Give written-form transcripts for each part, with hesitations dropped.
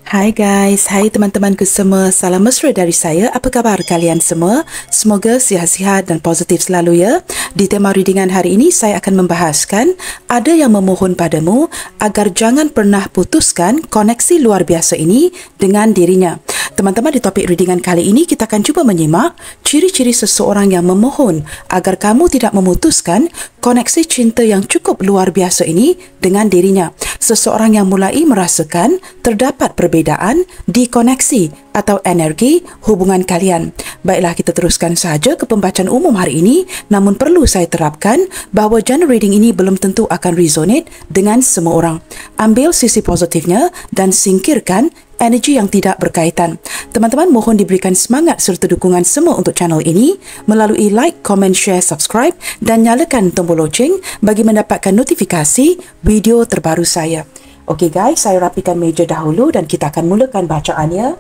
Hai guys, hai teman-temanku semua. Salam mesra dari saya. Apa khabar kalian semua? Semoga sihat-sihat dan positif selalu ya. Di tema readingan hari ini saya akan membahaskan ada yang memohon padamu agar jangan pernah putuskan koneksi luar biasa ini dengan dirinya. Teman-teman, di topik readingan kali ini kita akan cuba menyimak ciri-ciri seseorang yang memohon agar kamu tidak memutuskan koneksi cinta yang cukup luar biasa ini dengan dirinya. Seseorang yang mulai merasakan terdapat perbezaan di koneksi atau energi hubungan kalian. Baiklah, kita teruskan saja ke pembacaan umum hari ini. Namun perlu saya terapkan bahawa genre reading ini belum tentu akan resonate dengan semua orang. Ambil sisi positifnya dan singkirkan energi yang tidak berkaitan. Teman-teman, mohon diberikan semangat serta dukungan semua untuk channel ini melalui like, comment, share, subscribe dan nyalakan tombol loceng bagi mendapatkan notifikasi video terbaru saya. Okey guys, saya rapikan meja dahulu dan kita akan mulakan bacaannya.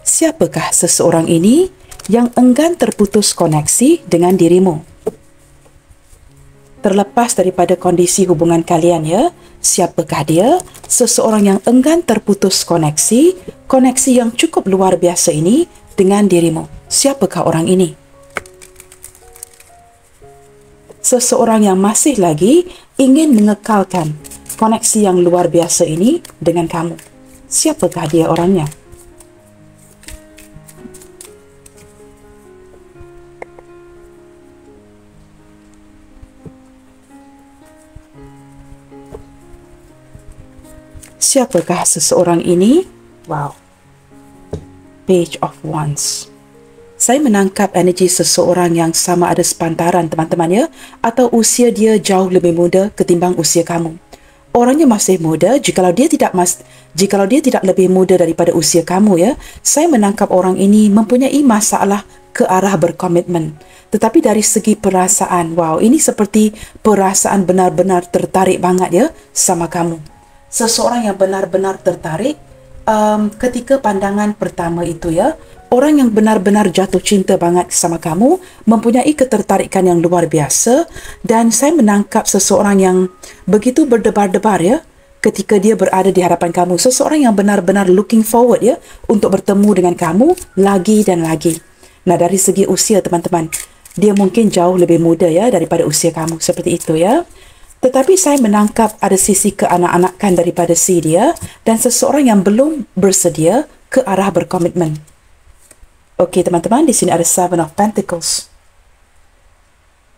Siapakah seseorang ini yang enggan terputus koneksi dengan dirimu? Terlepas daripada kondisi hubungan kalian ya, siapakah dia? Seseorang yang enggan terputus koneksi yang cukup luar biasa ini dengan dirimu. Siapakah orang ini? Seseorang yang masih lagi ingin mengekalkan koneksi yang luar biasa ini dengan kamu. Siapakah dia orangnya? Siapakah seseorang ini? Wow. Page of Wands. Saya menangkap energi seseorang yang sama ada sepantaran teman-teman ya, atau usia dia jauh lebih muda ketimbang usia kamu. Orangnya masih muda, jikalau dia tidak lebih muda daripada usia kamu ya, saya menangkap orang ini mempunyai masalah ke arah berkomitmen. Tetapi dari segi perasaan, wow, ini seperti perasaan benar-benar tertarik banget ya sama kamu. Seseorang yang benar-benar tertarik ketika pandangan pertama itu ya. Orang yang benar-benar jatuh cinta banget sama kamu, mempunyai ketertarikan yang luar biasa, dan saya menangkap seseorang yang begitu berdebar-debar ya ketika dia berada di hadapan kamu. Seseorang yang benar-benar looking forward ya untuk bertemu dengan kamu lagi dan lagi. Nah, dari segi usia teman-teman, dia mungkin jauh lebih muda ya daripada usia kamu, seperti itu ya. Tetapi saya menangkap ada sisi keanak-anakan daripada si dia dan seseorang yang belum bersedia ke arah berkomitmen. Okey teman-teman, di sini ada Seven of Pentacles.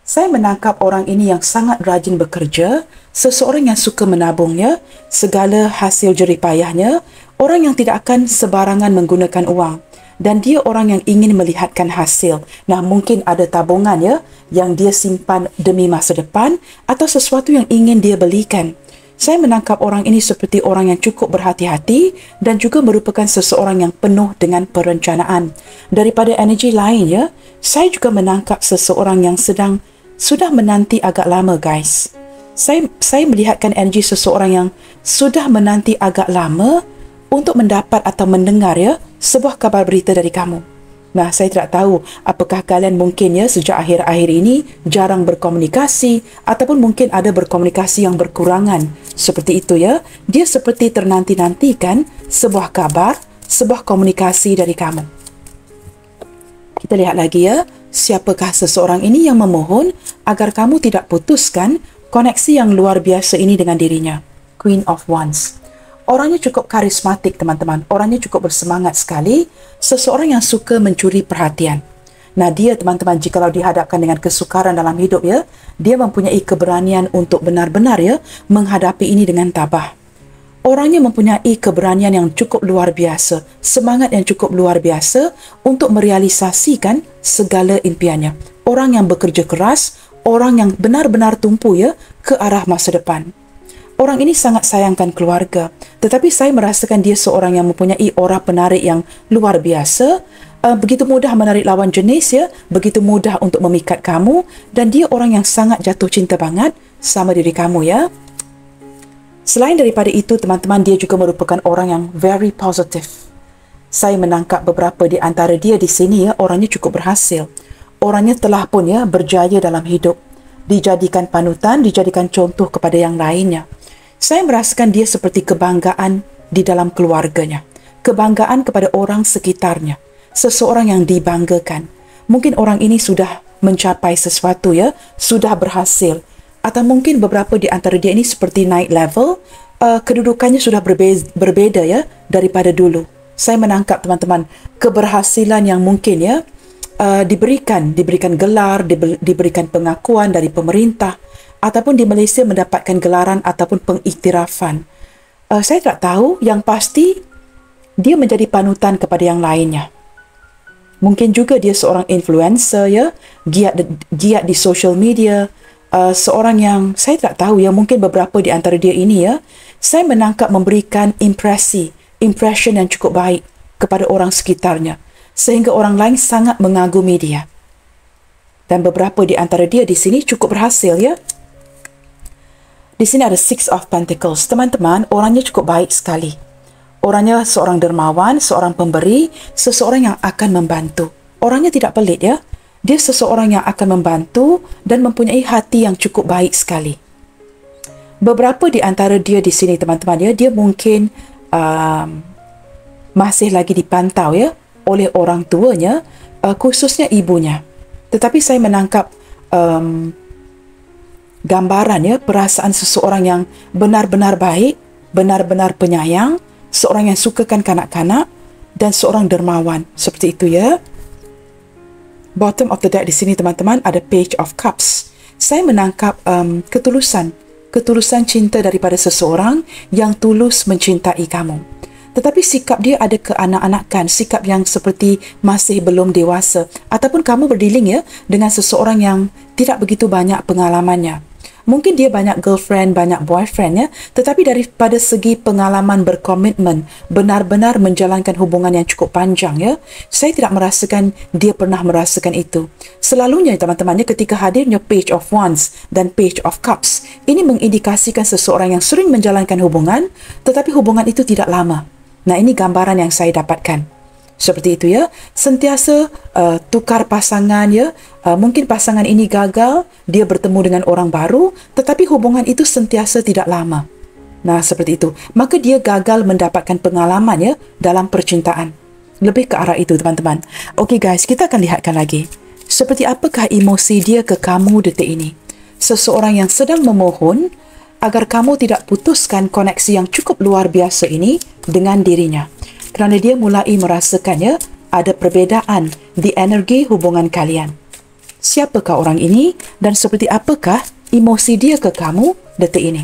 Saya menangkap orang ini yang sangat rajin bekerja, seseorang yang suka menabungnya, segala hasil jerih payahnya, orang yang tidak akan sebarangan menggunakan uang. Dan dia orang yang ingin melihatkan hasil. Nah, mungkin ada tabungan ya yang dia simpan demi masa depan atau sesuatu yang ingin dia belikan. Saya menangkap orang ini seperti orang yang cukup berhati-hati dan juga merupakan seseorang yang penuh dengan perencanaan. Daripada energi lain ya, saya juga menangkap seseorang yang sudah menanti agak lama guys. Saya melihatkan energi seseorang yang sudah menanti agak lama untuk mendapat atau mendengar ya sebuah kabar berita dari kamu. Nah, saya tidak tahu apakah kalian mungkin ya sejak akhir-akhir ini jarang berkomunikasi ataupun mungkin ada berkomunikasi yang berkurangan. Seperti itu ya. Dia seperti ternanti-nantikan sebuah kabar, sebuah komunikasi dari kamu. Kita lihat lagi ya. Siapakah seseorang ini yang memohon agar kamu tidak putuskan koneksi yang luar biasa ini dengan dirinya? Queen of Wands. Orangnya cukup karismatik teman-teman. Orangnya cukup bersemangat sekali. Seseorang yang suka mencuri perhatian. Nah, dia teman-teman jikalau dihadapkan dengan kesukaran dalam hidup ya, dia mempunyai keberanian untuk benar-benar ya menghadapi ini dengan tabah. Orangnya mempunyai keberanian yang cukup luar biasa, semangat yang cukup luar biasa untuk merealisasikan segala impiannya. Orang yang bekerja keras, orang yang benar-benar tumpu ya ke arah masa depan. Orang ini sangat sayangkan keluarga, tetapi saya merasakan dia seorang yang mempunyai aura penarik yang luar biasa, begitu mudah menarik lawan jenis ya, begitu mudah untuk memikat kamu, dan dia orang yang sangat jatuh cinta banget sama diri kamu ya. Selain daripada itu teman-teman, dia juga merupakan orang yang very positive. Saya menangkap beberapa di antara dia di sini ya, orangnya cukup berhasil. Orangnya telah pun ya berjaya dalam hidup. dijadikan panutan, dijadikan contoh kepada yang lainnya. Saya merasakan dia seperti kebanggaan di dalam keluarganya, kebanggaan kepada orang sekitarnya, seseorang yang dibanggakan. Mungkin orang ini sudah mencapai sesuatu ya, sudah berhasil, atau mungkin beberapa di antara dia ini seperti naik level, kedudukannya sudah berbeda ya daripada dulu. Saya menangkap teman-teman keberhasilan yang mungkin ya diberikan gelar, diberikan pengakuan dari pemerintah, ataupun di Malaysia mendapatkan gelaran ataupun pengiktirafan. Saya tak tahu, yang pasti dia menjadi panutan kepada yang lainnya. Mungkin juga dia seorang influencer ya, giat di social media, seorang yang saya tak tahu ya, mungkin beberapa di antara dia ini ya, saya menangkap memberikan impression yang cukup baik kepada orang sekitarnya, sehingga orang lain sangat mengagumi dia. Dan beberapa di antara dia di sini cukup berhasil ya. Di sini ada Six of Pentacles. Teman-teman, orangnya cukup baik sekali. Orangnya seorang dermawan, seorang pemberi, seseorang yang akan membantu. Orangnya tidak pelit ya. Dia seseorang yang akan membantu dan mempunyai hati yang cukup baik sekali. Beberapa di antara dia di sini teman-teman ya, dia mungkin masih lagi dipantau ya oleh orang tuanya, khususnya ibunya. Tetapi saya menangkap gambaran ya, perasaan seseorang yang benar-benar baik, benar-benar penyayang, seorang yang sukakan kanak-kanak dan seorang dermawan. Seperti itu ya. Bottom of the deck di sini teman-teman ada Page of Cups. Saya menangkap ketulusan cinta daripada seseorang yang tulus mencintai kamu. Tetapi sikap dia ada keanak-anakan, sikap yang seperti masih belum dewasa, ataupun kamu berdealing ya dengan seseorang yang tidak begitu banyak pengalamannya. Mungkin dia banyak girlfriend, banyak boyfriend ya, tetapi daripada segi pengalaman berkomitmen, benar-benar menjalankan hubungan yang cukup panjang ya, saya tidak merasakan dia pernah merasakan itu. Selalunya teman-teman, ketika hadirnya Page of Wands dan Page of Cups, ini mengindikasikan seseorang yang sering menjalankan hubungan, tetapi hubungan itu tidak lama. Nah, ini gambaran yang saya dapatkan. Seperti itu ya, sentiasa tukar pasangan ya, mungkin pasangan ini gagal, dia bertemu dengan orang baru, tetapi hubungan itu sentiasa tidak lama. Nah, seperti itu. Maka dia gagal mendapatkan pengalaman ya dalam percintaan. Lebih ke arah itu teman-teman. Okey guys, kita akan lihatkan lagi. Seperti apakah emosi dia ke kamu detik ini? Seseorang yang sedang memohon agar kamu tidak putuskan koneksi yang cukup luar biasa ini dengan dirinya. Kerana dia mulai merasakannya ada perbezaan di energi hubungan kalian. Siapakah orang ini dan seperti apakah emosi dia ke kamu detik ini?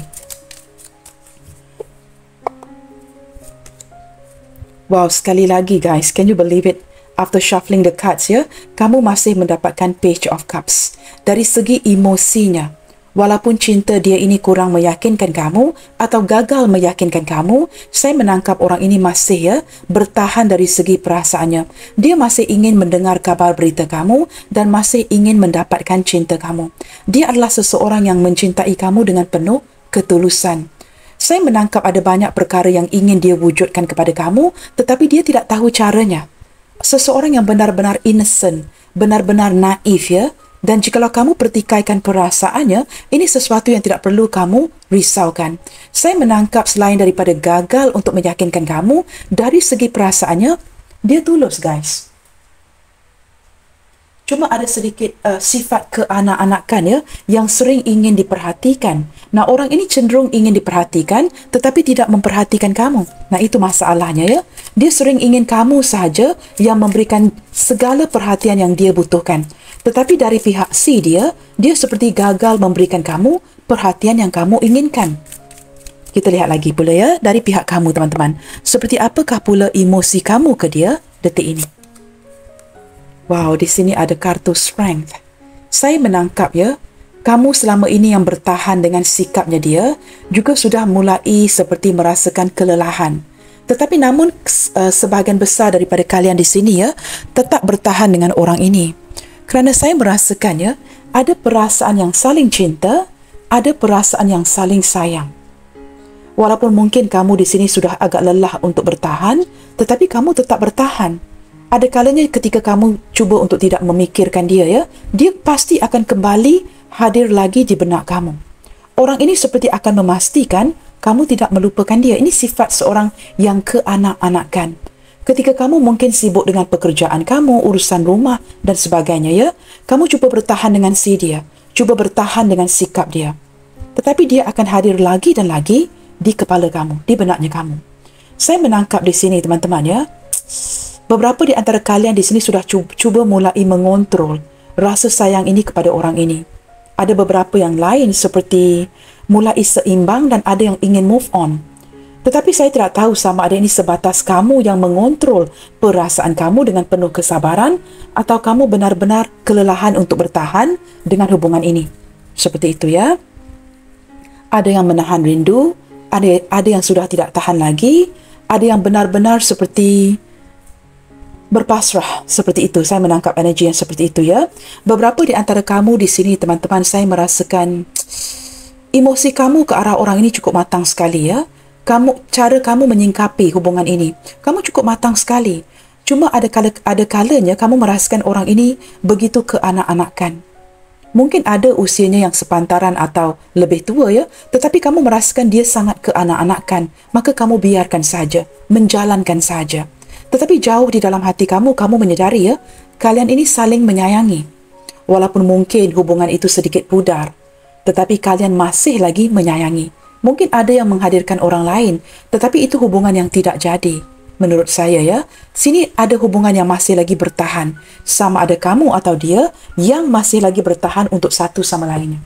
Wow, sekali lagi guys, can you believe it? After shuffling the cards ya, kamu masih mendapatkan Page of Cups. Dari segi emosinya, walaupun cinta dia ini kurang meyakinkan kamu atau gagal meyakinkan kamu, saya menangkap orang ini masih ya bertahan dari segi perasaannya. Dia masih ingin mendengar kabar berita kamu dan masih ingin mendapatkan cinta kamu. Dia adalah seseorang yang mencintai kamu dengan penuh ketulusan. Saya menangkap ada banyak perkara yang ingin dia wujudkan kepada kamu, tetapi dia tidak tahu caranya. Seseorang yang benar-benar innocent, benar-benar naif ya. Dan jikalau kamu pertikaikan perasaannya, ini sesuatu yang tidak perlu kamu risaukan. Saya menangkap selain daripada gagal untuk meyakinkan kamu, dari segi perasaannya, dia tulus guys. Cuma ada sedikit sifat keanak-anakan ya, yang sering ingin diperhatikan. Nah, orang ini cenderung ingin diperhatikan, tetapi tidak memperhatikan kamu. Nah, itu masalahnya ya. Dia sering ingin kamu sahaja yang memberikan segala perhatian yang dia butuhkan. Tetapi dari pihak si dia seperti gagal memberikan kamu perhatian yang kamu inginkan. Kita lihat lagi pula ya, dari pihak kamu teman-teman. Seperti apakah pula emosi kamu ke dia detik ini? Wow, di sini ada kartu Strength. Saya menangkap ya, kamu selama ini yang bertahan dengan sikapnya dia, juga sudah mulai seperti merasakan kelelahan. Tetapi namun sebahagian besar daripada kalian di sini ya, tetap bertahan dengan orang ini. Kerana saya merasakannya, ada perasaan yang saling cinta, ada perasaan yang saling sayang. Walaupun mungkin kamu di sini sudah agak lelah untuk bertahan, tetapi kamu tetap bertahan. Ada kalanya ketika kamu cuba untuk tidak memikirkan dia ya, dia pasti akan kembali hadir lagi di benak kamu. Orang ini seperti akan memastikan kamu tidak melupakan dia. Ini sifat seorang yang keanak-anakan. Ketika kamu mungkin sibuk dengan pekerjaan kamu, urusan rumah dan sebagainya, ya, kamu cuba bertahan dengan si dia. Cuba bertahan dengan sikap dia. Tetapi dia akan hadir lagi dan lagi di kepala kamu, di benaknya kamu. Saya menangkap di sini, teman-teman, ya. Beberapa di antara kalian di sini sudah cuba mulai mengontrol rasa sayang ini kepada orang ini. Ada beberapa yang lain seperti mulai seimbang dan ada yang ingin move on. Tetapi saya tidak tahu sama ada ini sebatas kamu yang mengontrol perasaan kamu dengan penuh kesabaran atau kamu benar-benar kelelahan untuk bertahan dengan hubungan ini. Seperti itu, ya. Ada yang menahan rindu, ada yang sudah tidak tahan lagi, ada yang benar-benar seperti berpasrah, seperti itu. Saya menangkap energi yang seperti itu, ya. Beberapa di antara kamu di sini, teman-teman, saya merasakan emosi kamu ke arah orang ini cukup matang sekali, ya. Cara kamu menyingkapi hubungan ini, kamu cukup matang sekali. Cuma ada kalanya kamu merasakan orang ini begitu keanak-anakan. Mungkin ada usianya yang sepantaran atau lebih tua, ya, tetapi kamu merasakan dia sangat keanak-anakan. Maka kamu biarkan saja, menjalankan saja. Tetapi jauh di dalam hati kamu menyadari, ya, kalian ini saling menyayangi. Walaupun mungkin hubungan itu sedikit pudar, tetapi kalian masih lagi menyayangi. Mungkin ada yang menghadirkan orang lain, tetapi itu hubungan yang tidak jadi. Menurut saya, ya, sini ada hubungan yang masih lagi bertahan. Sama ada kamu atau dia yang masih lagi bertahan untuk satu sama lainnya.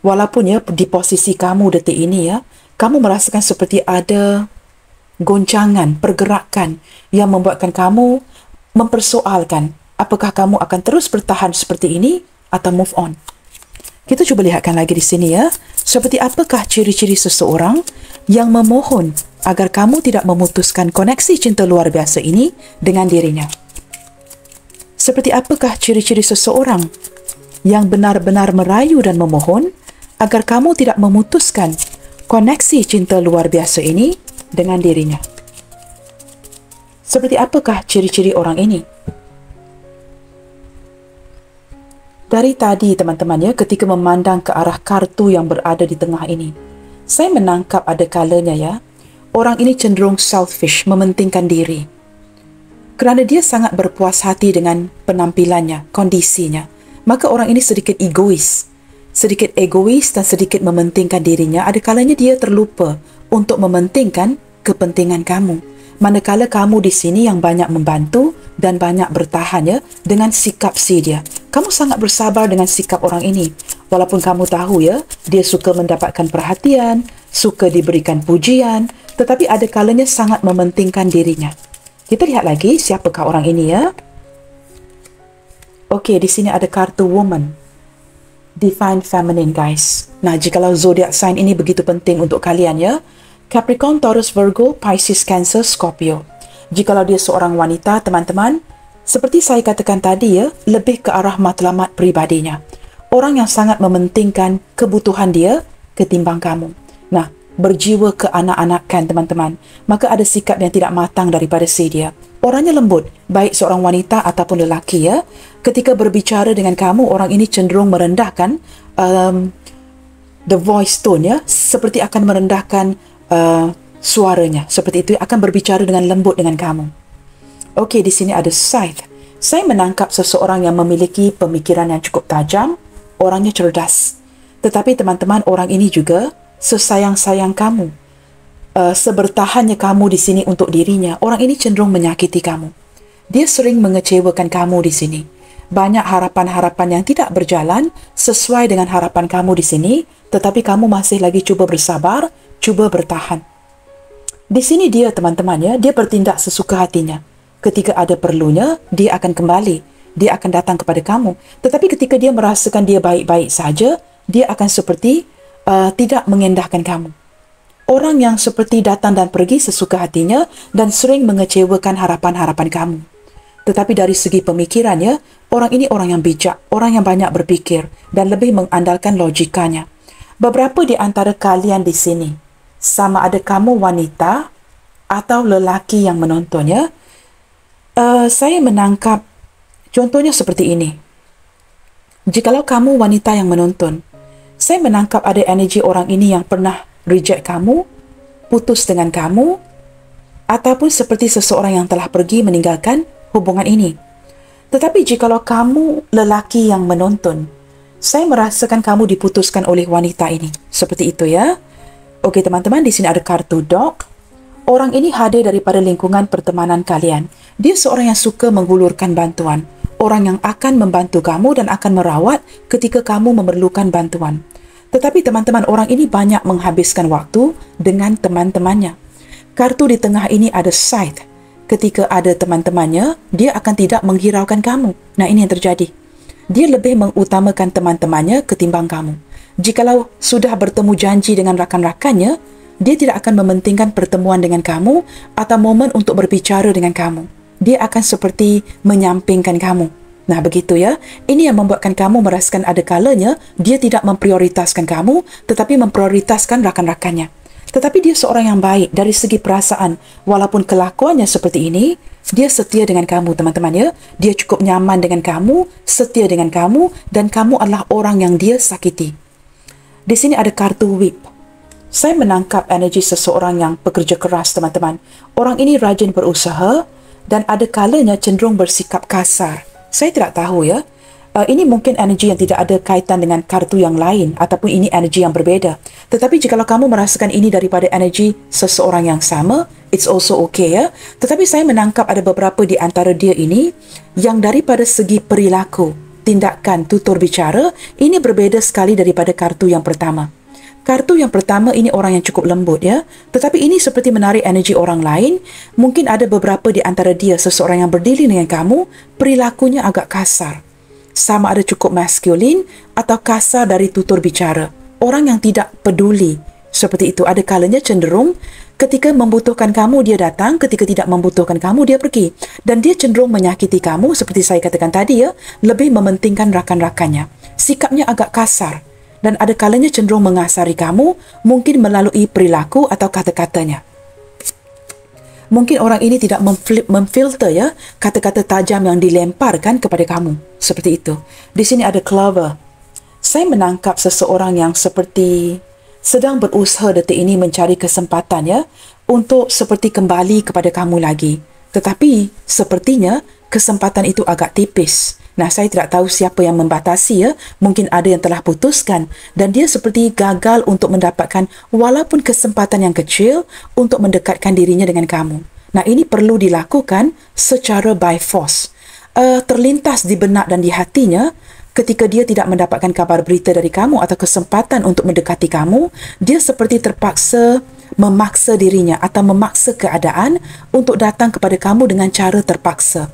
Walaupun, ya, di posisi kamu detik ini, ya, kamu merasakan seperti ada goncangan, pergerakan yang membuatkan kamu mempersoalkan apakah kamu akan terus bertahan seperti ini atau move on. Kita cuba lihatkan lagi di sini, ya. Seperti apakah ciri-ciri seseorang yang memohon agar kamu tidak memutuskan koneksi cinta luar biasa ini dengan dirinya? Seperti apakah ciri-ciri seseorang yang benar-benar merayu dan memohon agar kamu tidak memutuskan koneksi cinta luar biasa ini dengan dirinya? Seperti apakah ciri-ciri orang ini? Dari tadi, teman-teman, ya, ketika memandang ke arah kartu yang berada di tengah ini, saya menangkap ada kalanya, ya, orang ini cenderung selfish, mementingkan diri. Kerana dia sangat berpuas hati dengan penampilannya, kondisinya, maka orang ini sedikit egois dan sedikit mementingkan dirinya. Ada kalanya dia terlupa untuk mementingkan kepentingan kamu. Manakala kamu di sini yang banyak membantu dan banyak bertahan, ya, dengan sikap si dia. Kamu sangat bersabar dengan sikap orang ini. Walaupun kamu tahu, ya, dia suka mendapatkan perhatian, suka diberikan pujian, tetapi ada kalanya sangat mementingkan dirinya. Kita lihat lagi siapakah orang ini, ya. Okey, di sini ada kartu woman. Divine feminine, guys. Nah, jikalau zodiac sign ini begitu penting untuk kalian, ya. Capricorn, Taurus, Virgo, Pisces, Cancer, Scorpio. Jikalau dia seorang wanita, teman-teman, seperti saya katakan tadi, ya, lebih ke arah matlamat pribadinya. Orang yang sangat mementingkan kebutuhan dia ketimbang kamu. Nah, berjiwa keanak-anakan, teman-teman. Maka ada sikap yang tidak matang daripada si dia. Orangnya lembut, baik seorang wanita ataupun lelaki, ya. Ketika berbicara dengan kamu, orang ini cenderung merendahkan the voice tone, ya, seperti akan merendahkan suaranya. Seperti itu, akan berbicara dengan lembut dengan kamu. Okey, di sini ada Scythe. Saya menangkap seseorang yang memiliki pemikiran yang cukup tajam, orangnya cerdas. Tetapi teman-teman, orang ini juga sesayang-sayang kamu. Sebertahannya kamu di sini untuk dirinya, orang ini cenderung menyakiti kamu. Dia sering mengecewakan kamu di sini. Banyak harapan-harapan yang tidak berjalan sesuai dengan harapan kamu di sini, tetapi kamu masih lagi cuba bersabar, cuba bertahan. Di sini dia, teman-teman, ya, dia bertindak sesuka hatinya. Ketika ada perlunya, dia akan kembali. Dia akan datang kepada kamu. Tetapi ketika dia merasakan dia baik-baik saja, dia akan seperti tidak mengendahkan kamu. Orang yang seperti datang dan pergi sesuka hatinya dan sering mengecewakan harapan-harapan kamu. Tetapi dari segi pemikirannya, orang ini orang yang bijak, orang yang banyak berfikir dan lebih mengandalkan logikanya. Beberapa di antara kalian di sini, sama ada kamu wanita atau lelaki yang menontonnya, saya menangkap contohnya seperti ini. Jikalau kamu wanita yang menonton, saya menangkap ada energi orang ini yang pernah reject kamu, putus dengan kamu, ataupun seperti seseorang yang telah pergi meninggalkan hubungan ini. Tetapi jikalau kamu lelaki yang menonton, saya merasakan kamu diputuskan oleh wanita ini. Seperti itu ya. Okey teman-teman, di sini ada kartu dog. Orang ini hadir daripada lingkungan pertemanan kalian. Dia seorang yang suka menghulurkan bantuan. Orang yang akan membantu kamu dan akan merawat ketika kamu memerlukan bantuan. Tetapi teman-teman, orang ini banyak menghabiskan waktu dengan teman-temannya. Kartu di tengah ini ada scythe. Ketika ada teman-temannya, dia akan tidak menghiraukan kamu. Nah, ini yang terjadi. Dia lebih mengutamakan teman-temannya ketimbang kamu. Jikalau sudah bertemu janji dengan rakan-rakannya, dia tidak akan mementingkan pertemuan dengan kamu atau momen untuk berbicara dengan kamu. Dia akan seperti menyampingkan kamu. Nah, begitu ya. Ini yang membuatkan kamu merasakan ada kalanya dia tidak memprioritaskan kamu, tetapi memprioritaskan rakan-rakannya. Tetapi dia seorang yang baik dari segi perasaan. Walaupun kelakuannya seperti ini, dia setia dengan kamu, teman-teman ya. Dia cukup nyaman dengan kamu, setia dengan kamu, dan kamu adalah orang yang dia sakiti. Di sini ada kartu whip. Saya menangkap energi seseorang yang bekerja keras, teman-teman. Orang ini rajin berusaha dan ada kalanya cenderung bersikap kasar. Saya tidak tahu ya. Ini mungkin energi yang tidak ada kaitan dengan kartu yang lain ataupun ini energi yang berbeda. Tetapi jikalau kamu merasakan ini daripada energi seseorang yang sama, it's also okay ya. Tetapi saya menangkap ada beberapa di antara dia ini yang daripada segi perilaku, tindakan, tutur bicara, ini berbeza sekali daripada kartu yang pertama. Kartu yang pertama ini orang yang cukup lembut ya. Tetapi ini seperti menarik energi orang lain. Mungkin ada beberapa di antara dia, seseorang yang berdiri dengan kamu, perilakunya agak kasar. Sama ada cukup maskulin atau kasar dari tutur bicara. Orang yang tidak peduli. Seperti itu. Ada kalanya cenderung ketika membutuhkan kamu dia datang, ketika tidak membutuhkan kamu dia pergi. Dan dia cenderung menyakiti kamu seperti saya katakan tadi ya, lebih mementingkan rakan-rakannya. Sikapnya agak kasar. Dan ada kalanya cenderung mengasari kamu, mungkin melalui perilaku atau kata-katanya. Mungkin orang ini tidak memfilter ya kata-kata tajam yang dilemparkan kepada kamu. Seperti itu. Di sini ada clover. Saya menangkap seseorang yang seperti sedang berusaha detik ini mencari kesempatan ya untuk seperti kembali kepada kamu lagi. Tetapi sepertinya kesempatan itu agak tipis. Nah, saya tidak tahu siapa yang membatasi ya. Mungkin ada yang telah putuskan dan dia seperti gagal untuk mendapatkan walaupun kesempatan yang kecil untuk mendekatkan dirinya dengan kamu. Nah, ini perlu dilakukan secara by force. Terlintas di benak dan di hatinya ketika dia tidak mendapatkan kabar berita dari kamu atau kesempatan untuk mendekati kamu, dia seperti terpaksa memaksa dirinya atau memaksa keadaan untuk datang kepada kamu dengan cara terpaksa.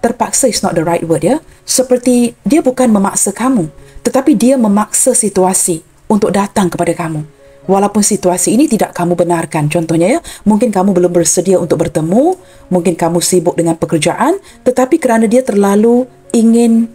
Terpaksa is not the right word ya. Seperti dia bukan memaksa kamu, tetapi dia memaksa situasi untuk datang kepada kamu. Walaupun situasi ini tidak kamu benarkan. Contohnya ya, mungkin kamu belum bersedia untuk bertemu, mungkin kamu sibuk dengan pekerjaan, tetapi kerana dia terlalu ingin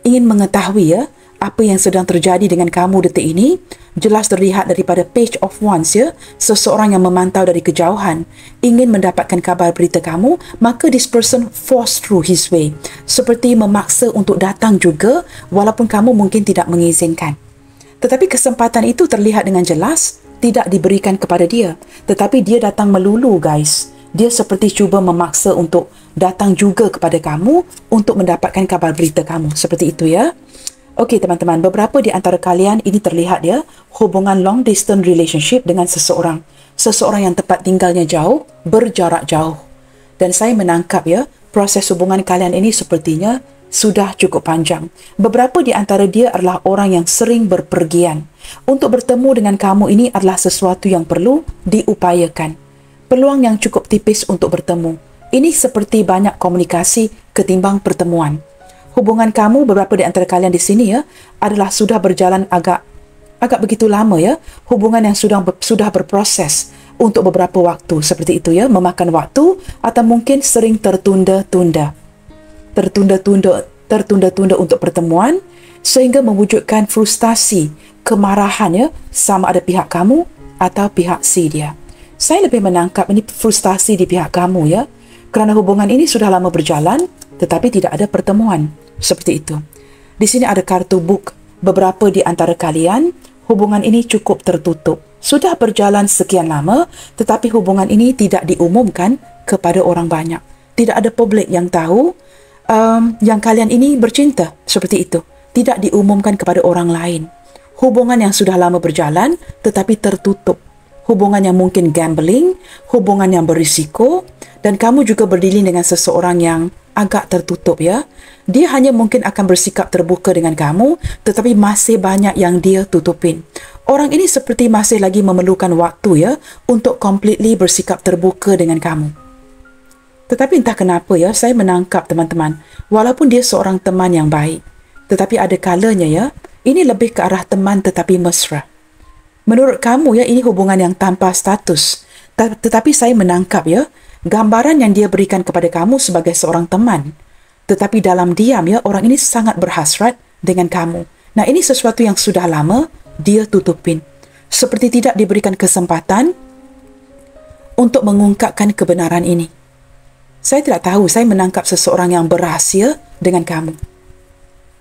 mengetahui ya apa yang sedang terjadi dengan kamu detik ini, jelas terlihat daripada Page of Wands ya, seseorang yang memantau dari kejauhan, ingin mendapatkan kabar berita kamu, maka this person force through his way, seperti memaksa untuk datang juga walaupun kamu mungkin tidak mengizinkan. Tetapi kesempatan itu terlihat dengan jelas tidak diberikan kepada dia, tetapi dia datang melulu guys. Dia seperti cuba memaksa untuk datang juga kepada kamu untuk mendapatkan kabar berita kamu. Seperti itu ya. Okey teman-teman, beberapa di antara kalian ini terlihat ya hubungan long distance relationship dengan seseorang. Seseorang yang tempat tinggalnya jauh, berjarak jauh. Dan saya menangkap ya, proses hubungan kalian ini sepertinya sudah cukup panjang. Beberapa di antara dia adalah orang yang sering berpergian. Untuk bertemu dengan kamu ini adalah sesuatu yang perlu diupayakan. Peluang yang cukup tipis untuk bertemu. Ini seperti banyak komunikasi ketimbang pertemuan. Hubungan kamu, beberapa di antara kalian di sini ya, adalah sudah berjalan agak begitu lama ya. Hubungan yang sudah berproses untuk beberapa waktu seperti itu ya, memakan waktu atau mungkin sering tertunda-tunda untuk pertemuan sehingga mewujudkan frustasi, kemarahan ya, sama ada pihak kamu atau pihak si dia. Saya lebih menangkap ini frustasi di pihak kamu ya, kerana hubungan ini sudah lama berjalan tetapi tidak ada pertemuan. Seperti itu. Di sini ada kartu book. Beberapa di antara kalian, hubungan ini cukup tertutup. Sudah berjalan sekian lama, tetapi hubungan ini tidak diumumkan kepada orang banyak. Tidak ada publik yang tahu yang kalian ini bercinta seperti itu. Tidak diumumkan kepada orang lain. Hubungan yang sudah lama berjalan, tetapi tertutup. Hubungan yang mungkin gambling, hubungan yang berisiko, dan kamu juga berdiri dengan seseorang yang agak tertutup ya. Dia hanya mungkin akan bersikap terbuka dengan kamu, tetapi masih banyak yang dia tutupin. Orang ini seperti masih lagi memerlukan waktu ya untuk completely bersikap terbuka dengan kamu. Tetapi entah kenapa ya, saya menangkap teman-teman, walaupun dia seorang teman yang baik, tetapi ada kalanya ya, ini lebih ke arah teman tetapi mesra. Menurut kamu ya, ini hubungan yang tanpa status. Tetapi saya menangkap ya, gambaran yang dia berikan kepada kamu sebagai seorang teman. Tetapi dalam diam ya, orang ini sangat berhasrat dengan kamu. Nah, ini sesuatu yang sudah lama dia tutupin. Seperti tidak diberikan kesempatan untuk mengungkapkan kebenaran ini. Saya tidak tahu, saya menangkap seseorang yang berrahsia dengan kamu.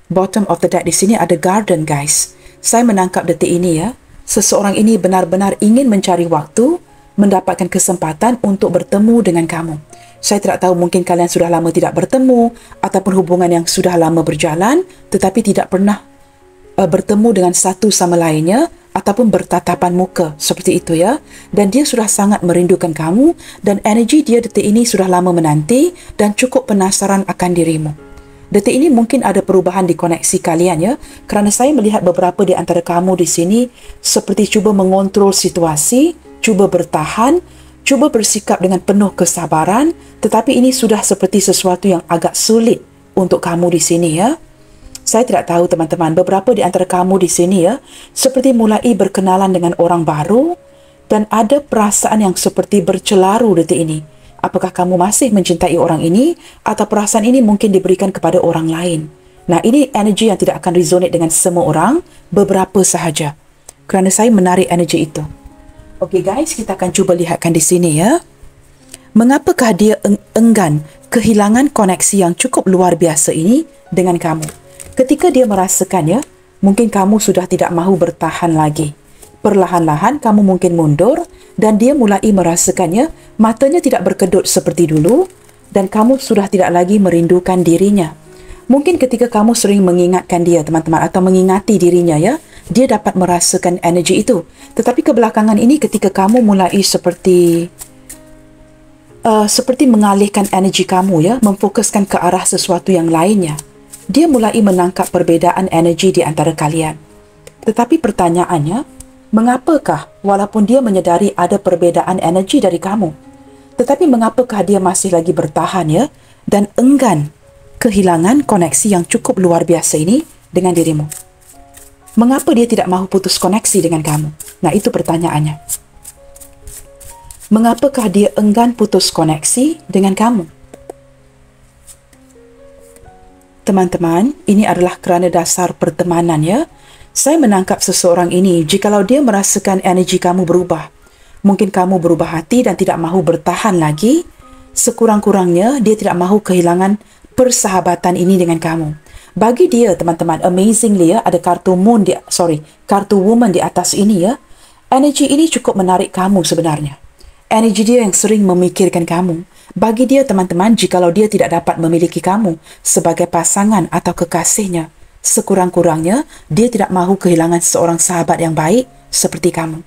Bottom of the deck di sini ada garden, guys. Saya menangkap detik ini ya. Seseorang ini benar-benar ingin mencari waktu, mendapatkan kesempatan untuk bertemu dengan kamu. Saya tidak tahu, mungkin kalian sudah lama tidak bertemu, ataupun hubungan yang sudah lama berjalan, tetapi tidak pernah bertemu dengan satu sama lainnya, ataupun bertatapan muka, seperti itu ya. Dan dia sudah sangat merindukan kamu, dan energi dia detik ini sudah lama menanti, dan cukup penasaran akan dirimu. Detik ini mungkin ada perubahan di koneksi kalian ya, kerana saya melihat beberapa di antara kamu di sini seperti cuba mengontrol situasi, cuba bertahan, cuba bersikap dengan penuh kesabaran, tetapi ini sudah seperti sesuatu yang agak sulit untuk kamu di sini ya. Saya tidak tahu teman-teman, beberapa di antara kamu di sini ya, seperti mulai berkenalan dengan orang baru dan ada perasaan yang seperti bercelaru detik ini. Apakah kamu masih mencintai orang ini atau perasaan ini mungkin diberikan kepada orang lain? Nah, ini energi yang tidak akan resonate dengan semua orang, beberapa sahaja. Kerana saya menarik energi itu. Okey guys, kita akan cuba lihatkan di sini ya. Mengapakah dia enggan kehilangan koneksi yang cukup luar biasa ini dengan kamu? Ketika dia merasakan ya, mungkin kamu sudah tidak mahu bertahan lagi. Perlahan-lahan kamu mungkin mundur dan dia mulai merasakannya, matanya tidak berkedut seperti dulu dan kamu sudah tidak lagi merindukan dirinya. Mungkin ketika kamu sering mengingatkan dia teman-teman atau mengingati dirinya ya, dia dapat merasakan energi itu. Tetapi kebelakangan ini ketika kamu mulai seperti mengalihkan energi kamu ya, memfokuskan ke arah sesuatu yang lainnya, dia mulai menangkap perbezaan energi di antara kalian. Tetapi pertanyaannya, mengapakah walaupun dia menyedari ada perbezaan energi dari kamu, tetapi mengapakah dia masih lagi bertahan ya dan enggan kehilangan koneksi yang cukup luar biasa ini dengan dirimu? Mengapa dia tidak mahu putus koneksi dengan kamu? Nah, itu pertanyaannya. Mengapakah dia enggan putus koneksi dengan kamu? Teman-teman, ini adalah kerana dasar pertemanan ya. Saya menangkap seseorang ini, jikalau dia merasakan energi kamu berubah, mungkin kamu berubah hati dan tidak mahu bertahan lagi, sekurang-kurangnya dia tidak mahu kehilangan persahabatan ini dengan kamu. Bagi dia, teman-teman, amazingly ya, ada kartu kartu woman di atas ini ya. Energi ini cukup menarik kamu sebenarnya. Energi dia yang sering memikirkan kamu. Bagi dia, teman-teman, jikalau dia tidak dapat memiliki kamu sebagai pasangan atau kekasihnya, sekurang-kurangnya, dia tidak mahu kehilangan seorang sahabat yang baik seperti kamu.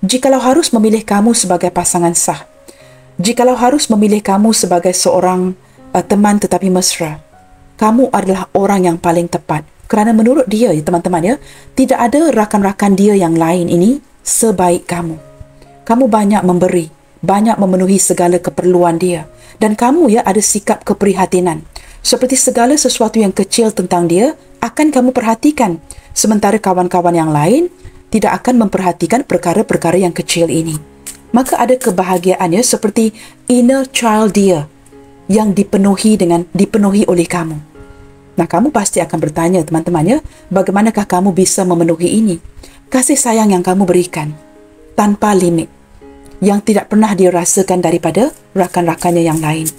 Jikalau harus memilih kamu sebagai pasangan sah, jikalau harus memilih kamu sebagai seorang teman tetapi mesra, kamu adalah orang yang paling tepat. Kerana menurut dia, ya, teman-teman ya, tidak ada rakan-rakan dia yang lain ini sebaik kamu. Kamu banyak memberi, banyak memenuhi segala keperluan dia. Dan kamu ya ada sikap keprihatinan. Seperti segala sesuatu yang kecil tentang dia akan kamu perhatikan. Sementara kawan-kawan yang lain tidak akan memperhatikan perkara-perkara yang kecil ini. Maka ada kebahagiaannya seperti inner child dia yang dipenuhi oleh kamu. Nah, kamu pasti akan bertanya teman-teman ya, bagaimanakah kamu bisa memenuhi ini? Kasih sayang yang kamu berikan tanpa limit, yang tidak pernah dirasakan daripada rakan-rakannya yang lain.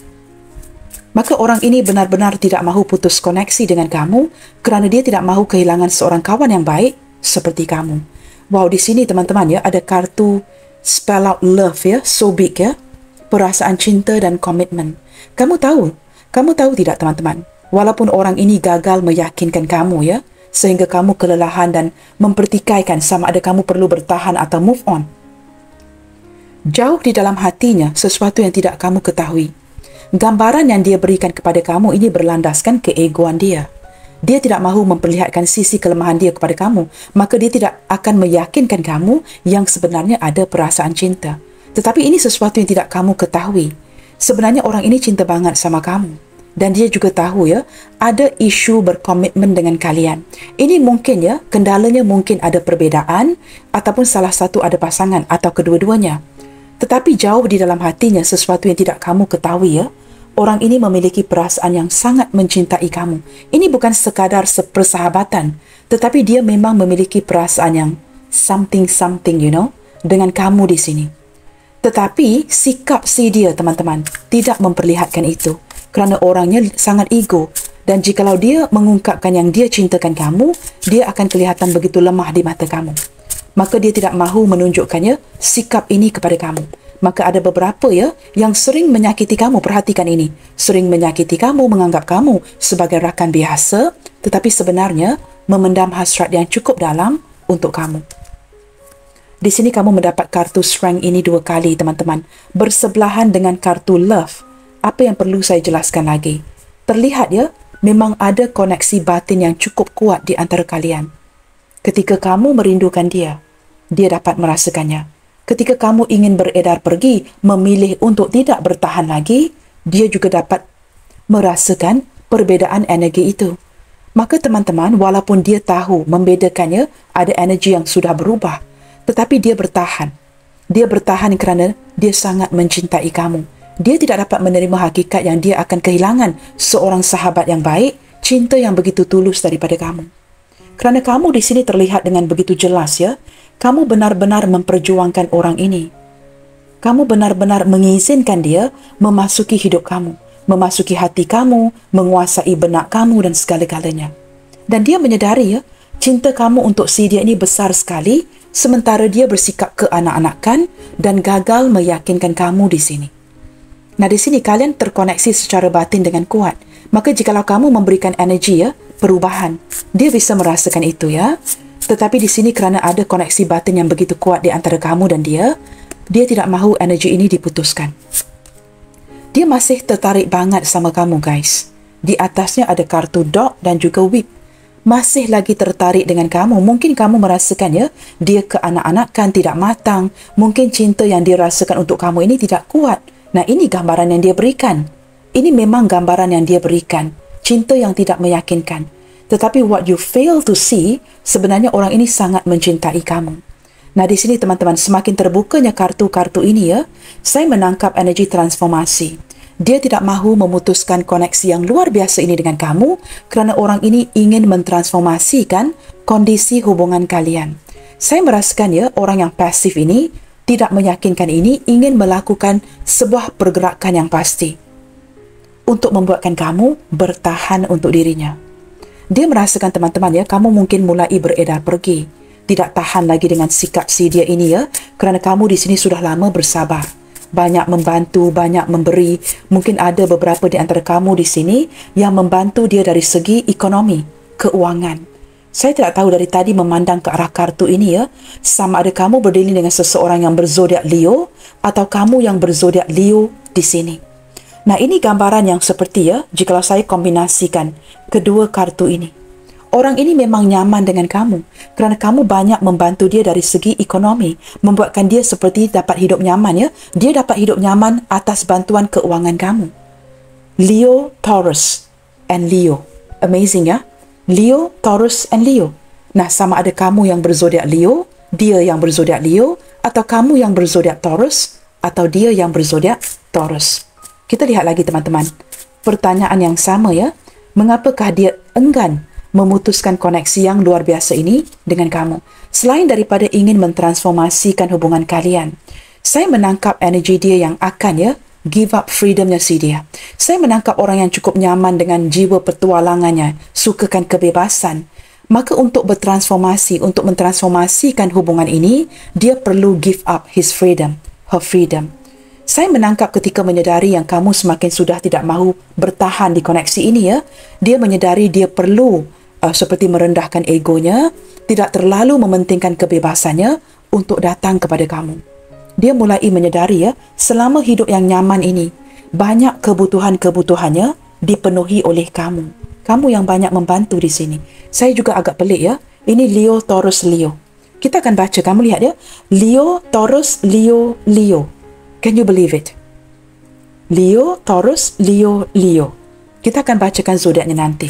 Maka orang ini benar-benar tidak mahu putus koneksi dengan kamu kerana dia tidak mahu kehilangan seorang kawan yang baik seperti kamu. Wow, di sini teman-teman ya, ada kartu spell out love ya, so big ya. Perasaan cinta dan komitmen. Kamu tahu tidak teman-teman? Walaupun orang ini gagal meyakinkan kamu ya, sehingga kamu kelelahan dan mempertikaikan sama ada kamu perlu bertahan atau move on. Jauh di dalam hatinya sesuatu yang tidak kamu ketahui. Gambaran yang dia berikan kepada kamu ini berlandaskan keegoan dia. Dia tidak mahu memperlihatkan sisi kelemahan dia kepada kamu, maka dia tidak akan meyakinkan kamu yang sebenarnya ada perasaan cinta. Tetapi ini sesuatu yang tidak kamu ketahui. Sebenarnya orang ini cinta banget sama kamu. Dan dia juga tahu ya, ada isu berkomitmen dengan kalian. Ini mungkin ya, kendalanya mungkin ada perbezaan, ataupun salah satu ada pasangan, atau kedua-duanya. Tetapi jauh di dalam hatinya sesuatu yang tidak kamu ketahui ya, orang ini memiliki perasaan yang sangat mencintai kamu. Ini bukan sekadar persahabatan, tetapi dia memang memiliki perasaan yang something, dengan kamu di sini. Tetapi sikap si dia, teman-teman, tidak memperlihatkan itu. Kerana orangnya sangat ego. Dan jikalau dia mengungkapkan yang dia cintakan kamu, dia akan kelihatan begitu lemah di mata kamu. Maka dia tidak mahu menunjukkannya sikap ini kepada kamu. Maka ada beberapa ya yang sering menyakiti kamu. Perhatikan ini. Sering menyakiti kamu, menganggap kamu sebagai rakan biasa, tetapi sebenarnya memendam hasrat yang cukup dalam untuk kamu. Di sini kamu mendapat kartu strength ini 2 kali, teman-teman. Bersebelahan dengan kartu love. Apa yang perlu saya jelaskan lagi? Terlihat ya, memang ada koneksi batin yang cukup kuat di antara kalian. Ketika kamu merindukan dia, dia dapat merasakannya. Ketika kamu ingin beredar pergi, memilih untuk tidak bertahan lagi, dia juga dapat merasakan perbezaan energi itu. Maka teman-teman, walaupun dia tahu membedakannya, ada energi yang sudah berubah, tetapi dia bertahan. Dia bertahan kerana dia sangat mencintai kamu. Dia tidak dapat menerima hakikat yang dia akan kehilangan seorang sahabat yang baik, cinta yang begitu tulus daripada kamu. Kerana kamu di sini terlihat dengan begitu jelas ya, kamu benar-benar memperjuangkan orang ini. Kamu benar-benar mengizinkan dia memasuki hidup kamu, memasuki hati kamu, menguasai benak kamu dan segala-galanya. Dan dia menyedari ya, cinta kamu untuk si dia ini besar sekali, sementara dia bersikap keanak-anakan dan gagal meyakinkan kamu di sini. Nah, di sini kalian terkoneksi secara batin dengan kuat. Maka jikalau kamu memberikan energi ya, perubahan, dia bisa merasakan itu ya. Tetapi di sini kerana ada koneksi batin yang begitu kuat di antara kamu dan dia tidak mahu energi ini diputuskan. Dia masih tertarik banget sama kamu, guys. Di atasnya ada kartu dog dan juga whip. Masih lagi tertarik dengan kamu. Mungkin kamu merasakan ya, dia keanak-anakan, tidak matang. Mungkin cinta yang dia rasakan untuk kamu ini tidak kuat. Nah, ini gambaran yang dia berikan. Ini memang gambaran yang dia berikan. Cinta yang tidak meyakinkan. Tetapi what you fail to see, sebenarnya orang ini sangat mencintai kamu. Nah, di sini teman-teman, semakin terbukanya kartu-kartu ini ya, saya menangkap energi transformasi. Dia tidak mahu memutuskan koneksi yang luar biasa ini dengan kamu kerana orang ini ingin mentransformasikan kondisi hubungan kalian. Saya merasakan ya, orang yang pasif ini tidak meyakinkan ini ingin melakukan sebuah pergerakan yang pasti untuk membuatkan kamu bertahan untuk dirinya. Dia merasakan teman-teman ya, kamu mungkin mulai beredar pergi, tidak tahan lagi dengan sikap si dia ini ya, kerana kamu di sini sudah lama bersabar, banyak membantu, banyak memberi. Mungkin ada beberapa di antara kamu di sini yang membantu dia dari segi ekonomi, keuangan. Saya tidak tahu dari tadi memandang ke arah kartu ini ya, sama ada kamu berdiri dengan seseorang yang berzodiak Leo atau kamu yang berzodiak Leo di sini. Nah, ini gambaran yang seperti ya, jikalau saya kombinasikan kedua kartu ini. Orang ini memang nyaman dengan kamu kerana kamu banyak membantu dia dari segi ekonomi, membuatkan dia seperti dapat hidup nyaman ya. Dia dapat hidup nyaman atas bantuan keuangan kamu. Leo, Taurus and Leo. Amazing ya. Leo, Taurus and Leo. Nah, sama ada kamu yang berzodiak Leo, dia yang berzodiak Leo, atau kamu yang berzodiak Taurus, atau dia yang berzodiak Taurus. Kita lihat lagi teman-teman. Pertanyaan yang sama ya. Mengapakah dia enggan memutuskan koneksi yang luar biasa ini dengan kamu? Selain daripada ingin mentransformasikan hubungan kalian, saya menangkap energi dia yang akan ya give up freedomnya si dia. Saya menangkap orang yang cukup nyaman dengan jiwa petualangannya, sukakan kebebasan. Maka untuk bertransformasi, untuk mentransformasikan hubungan ini, dia perlu give up his freedom, her freedom. Saya menangkap ketika menyedari yang kamu semakin sudah tidak mahu bertahan di koneksi ini ya. Dia menyedari dia perlu seperti merendahkan egonya, tidak terlalu mementingkan kebebasannya untuk datang kepada kamu. Dia mulai menyedari ya, selama hidup yang nyaman ini, banyak kebutuhan-kebutuhannya dipenuhi oleh kamu. Kamu yang banyak membantu di sini. Saya juga agak pelik ya. Ini Leo, Taurus, Leo. Kita akan baca, kamu lihat ya. Leo, Taurus, Leo, Leo. Can you believe it? Leo, Taurus, Leo, Leo. Kita akan bacakan zodiaknya nanti.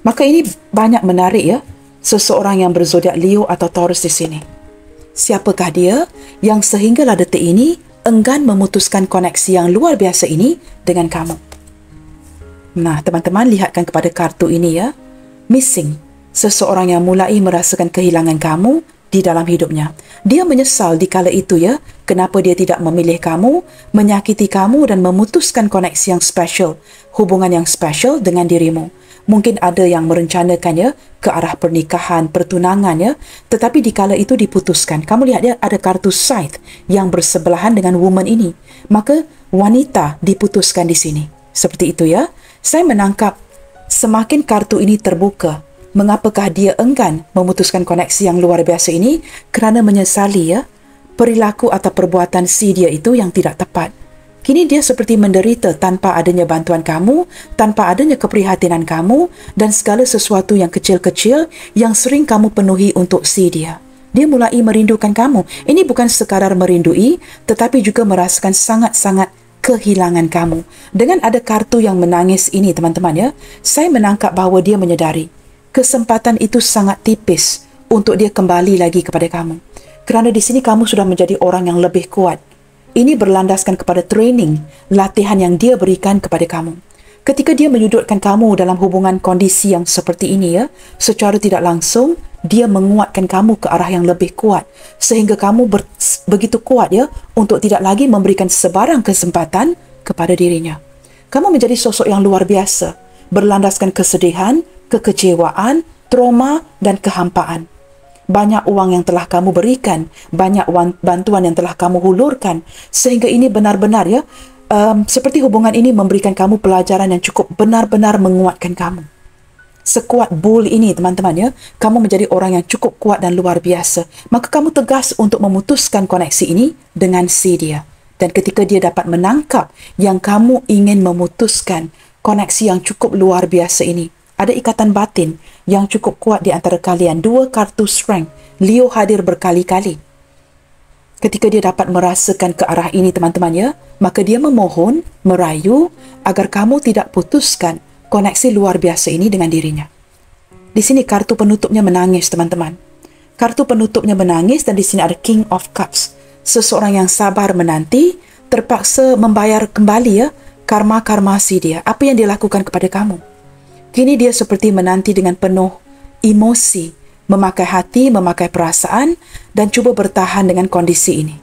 Maka ini banyak menarik ya, seseorang yang berzodiak Leo atau Taurus di sini. Siapakah dia yang sehinggalah detik ini enggan memutuskan koneksi yang luar biasa ini dengan kamu? Nah, teman-teman lihatkan kepada kartu ini ya. Missing. Seseorang yang mulai merasakan kehilangan kamu di dalam hidupnya. Dia menyesal di kala itu ya, kenapa dia tidak memilih kamu, menyakiti kamu dan memutuskan koneksi yang special, hubungan yang special dengan dirimu. Mungkin ada yang merencanakan ya, ke arah pernikahan, pertunangan ya, tetapi di kala itu diputuskan. Kamu lihat ya, ada kartu Scythe yang bersebelahan dengan woman ini. Maka wanita diputuskan di sini. Seperti itu ya. Saya menangkap semakin kartu ini terbuka, mengapakah dia enggan memutuskan koneksi yang luar biasa ini? Kerana menyesali ya, perilaku atau perbuatan si dia itu yang tidak tepat. Kini dia seperti menderita tanpa adanya bantuan kamu, tanpa adanya keprihatinan kamu dan segala sesuatu yang kecil-kecil yang sering kamu penuhi untuk si dia. Dia mulai merindukan kamu. Ini bukan sekadar merindui, tetapi juga merasakan sangat-sangat kehilangan kamu. Dengan ada kartu yang menangis ini teman-teman ya, saya menangkap bahawa dia menyedari kesempatan itu sangat tipis untuk dia kembali lagi kepada kamu. Kerana di sini kamu sudah menjadi orang yang lebih kuat. Ini berlandaskan kepada training, latihan yang dia berikan kepada kamu. Ketika dia menyudutkan kamu dalam hubungan kondisi yang seperti ini ya, secara tidak langsung, dia menguatkan kamu ke arah yang lebih kuat. Sehingga kamu begitu kuat ya, untuk tidak lagi memberikan sebarang kesempatan kepada dirinya. Kamu menjadi sosok yang luar biasa, berlandaskan kesedihan, kekecewaan, trauma dan kehampaan. Banyak uang yang telah kamu berikan, banyak bantuan yang telah kamu hulurkan, sehingga ini benar-benar ya, seperti hubungan ini memberikan kamu pelajaran yang cukup benar-benar menguatkan kamu. Sekuat bull ini teman-teman ya, kamu menjadi orang yang cukup kuat dan luar biasa. Maka kamu tegas untuk memutuskan koneksi ini dengan si dia. Dan ketika dia dapat menangkap yang kamu ingin memutuskan koneksi yang cukup luar biasa ini, ada ikatan batin yang cukup kuat di antara kalian. Dua kartu strength. Leo hadir berkali-kali. Ketika dia dapat merasakan ke arah ini teman-teman ya, maka dia memohon, merayu agar kamu tidak putuskan koneksi luar biasa ini dengan dirinya. Di sini kartu penutupnya menangis teman-teman. Kartu penutupnya menangis dan di sini ada King of Cups. Seseorang yang sabar menanti, terpaksa membayar kembali ya, karma-karma si dia. Apa yang dia lakukan kepada kamu? Kini dia seperti menanti dengan penuh emosi, memakai hati, memakai perasaan dan cuba bertahan dengan kondisi ini.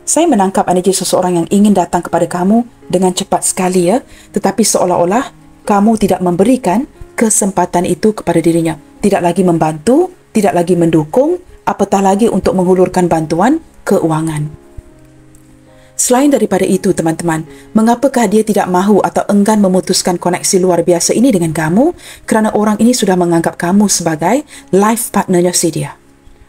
Saya menangkap energi seseorang yang ingin datang kepada kamu dengan cepat sekali ya, tetapi seolah-olah kamu tidak memberikan kesempatan itu kepada dirinya. Tidak lagi membantu, tidak lagi mendukung, apatah lagi untuk menghulurkan bantuan keuangan. Selain daripada itu, teman-teman, mengapakah dia tidak mahu atau enggan memutuskan koneksi luar biasa ini dengan kamu? Kerana orang ini sudah menganggap kamu sebagai life partnernya si dia.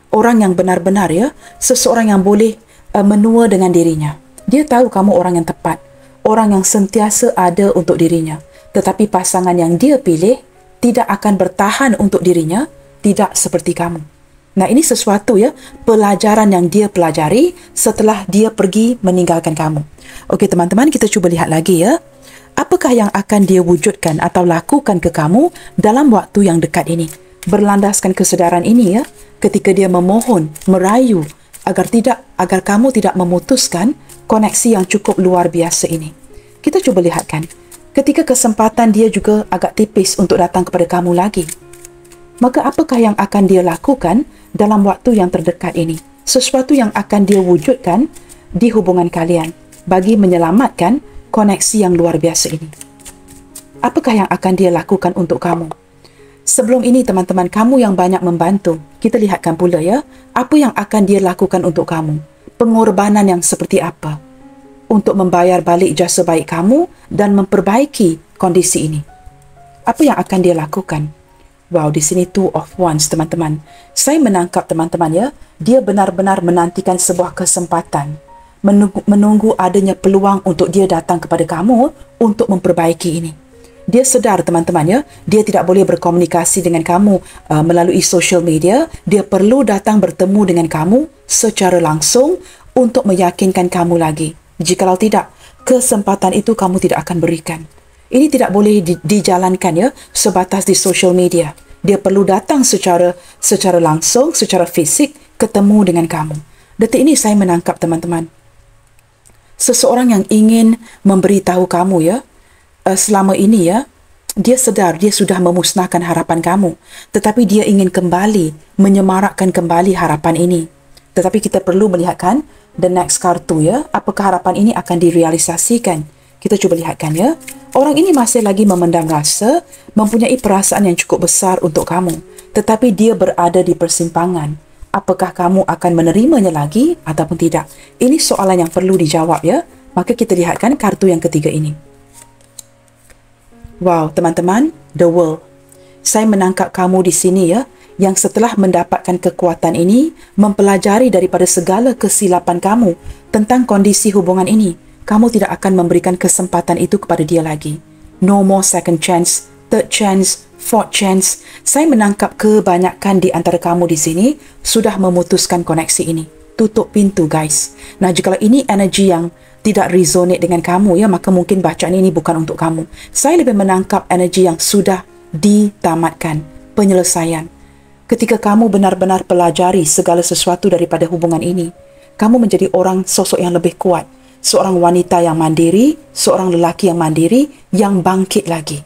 Orang yang benar-benar ya, seseorang yang boleh menua dengan dirinya. Dia tahu kamu orang yang tepat, orang yang sentiasa ada untuk dirinya. Tetapi pasangan yang dia pilih tidak akan bertahan untuk dirinya, tidak seperti kamu. Nah, ini sesuatu ya, pelajaran yang dia pelajari setelah dia pergi meninggalkan kamu. Okey teman-teman, kita cuba lihat lagi ya. Apakah yang akan dia wujudkan atau lakukan ke kamu dalam waktu yang dekat ini? Berlandaskan kesedaran ini ya, ketika dia memohon, merayu agar kamu tidak memutuskan koneksi yang cukup luar biasa ini. Kita cuba lihatkan. Ketika kesempatan dia juga agak tipis untuk datang kepada kamu lagi. Maka apakah yang akan dia lakukan dalam waktu yang terdekat ini? Sesuatu yang akan dia wujudkan di hubungan kalian bagi menyelamatkan koneksi yang luar biasa ini. Apakah yang akan dia lakukan untuk kamu? Sebelum ini teman-teman, kamu yang banyak membantu. Kita lihatkan pula ya, apa yang akan dia lakukan untuk kamu. Pengorbanan yang seperti apa untuk membayar balik jasa baik kamu dan memperbaiki kondisi ini. Apa yang akan dia lakukan? Wow, di sini Two of Wands teman-teman. Saya menangkap teman-teman ya, dia benar-benar menantikan sebuah kesempatan. Menunggu adanya peluang untuk dia datang kepada kamu untuk memperbaiki ini. Dia sedar teman-teman ya, dia tidak boleh berkomunikasi dengan kamu melalui social media. Dia perlu datang bertemu dengan kamu secara langsung untuk meyakinkan kamu lagi. Jikalau tidak, kesempatan itu kamu tidak akan berikan. Ini tidak boleh dijalankan ya, sebatas di social media. Dia perlu datang secara langsung, secara fisik, ketemu dengan kamu. Detik ini saya menangkap teman-teman. Seseorang yang ingin memberitahu kamu ya, selama ini ya, dia sedar dia sudah memusnahkan harapan kamu, tetapi dia ingin kembali menyemarakkan kembali harapan ini. Tetapi kita perlu melihatkan the next kartu ya, apakah harapan ini akan direalisasikan. Kita cuba lihatkan ya. Orang ini masih lagi memendam rasa, mempunyai perasaan yang cukup besar untuk kamu, tetapi dia berada di persimpangan. Apakah kamu akan menerimanya lagi ataupun tidak? Ini soalan yang perlu dijawab ya. Maka kita lihatkan kartu yang ketiga ini. Wow, teman-teman, the world. Saya menangkap kamu di sini ya, yang setelah mendapatkan kekuatan ini, mempelajari daripada segala kesilapan kamu tentang kondisi hubungan ini. Kamu tidak akan memberikan kesempatan itu kepada dia lagi. No more second chance, third chance, fourth chance. Saya menangkap kebanyakan di antara kamu di sini sudah memutuskan koneksi ini. Tutup pintu guys. Nah, jika ini energi yang tidak resonate dengan kamu ya, maka mungkin bacaan ini bukan untuk kamu. Saya lebih menangkap energi yang sudah ditamatkan, penyelesaian. Ketika kamu benar-benar pelajari segala sesuatu daripada hubungan ini, kamu menjadi orang sosok yang lebih kuat. Seorang wanita yang mandiri, seorang lelaki yang mandiri, yang bangkit lagi.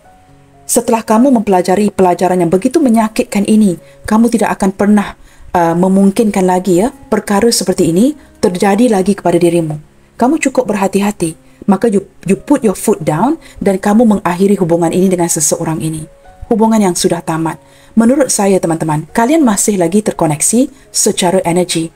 Setelah kamu mempelajari pelajaran yang begitu menyakitkan ini, kamu tidak akan pernah memungkinkan lagi ya, perkara seperti ini terjadi lagi kepada dirimu. Kamu cukup berhati-hati. Maka you put your foot down dan kamu mengakhiri hubungan ini dengan seseorang ini. Hubungan yang sudah tamat. Menurut saya teman-teman, kalian masih lagi terkoneksi secara energi.